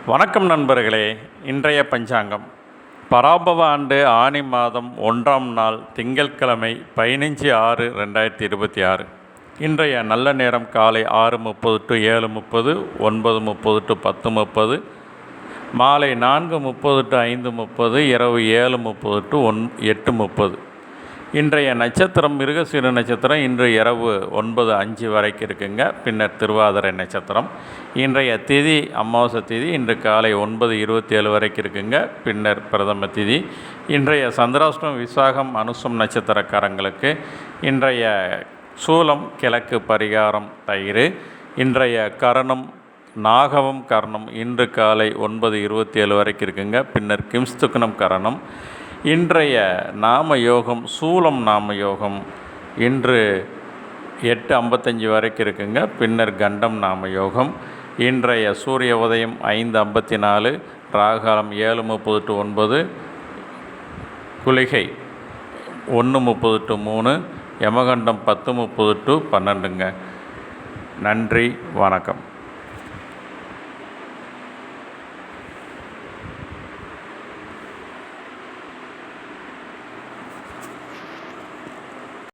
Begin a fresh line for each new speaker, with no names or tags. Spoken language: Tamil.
வணக்கம் நண்பர்களே. இன்றைய பஞ்சாங்கம் பராபவ ஆண்டு ஆனி மாதம் 1ஆம் நாள் திங்கட்கிழமை 15/6/2026. இன்றைய நல்ல நேரம் காலை 6:30 to 7:30, 9:30 to 10:30, மாலை 4:30 to 5:30, இரவு 7:30 to 8:30. இன்றைய நட்சத்திரம் மிருகசீர நட்சத்திரம். இன்று இரவு 9:05 வரைக்கும் இருக்குங்க. பின்னர் திருவாதிரை நட்சத்திரம். இன்றைய திதி அமாவாசை திதி. இன்று காலை 9:27 வரைக்கும் இருக்குங்க. பின்னர் பிரதம திதி. இன்றைய சந்திராஷ்டமம் விசாகம் அனுசம் நட்சத்திரக்காரங்களுக்கு. இன்றைய சூலம் கிழக்கு, பரிகாரம் தயிர். இன்றைய கரணம் நாகவம் கரணம். இன்று காலை 9:27 வரைக்கும் இருக்குங்க. பின்னர் கிம்ஸ்துக்கணம் கரணம். இன்றைய நாம யோகம் சூலம் நாம யோகம். இன்று 8:55 வரைக்கும் இருக்குங்க. பின்னர் கண்டம் நாம யோகம். இன்றைய சூரிய உதயம் 5:54, ராகாலம் 7:30 to 9, குளிகை 1:30 to 3, யமகண்டம் 10:30 to 12ங்க. நன்றி, வணக்கம்.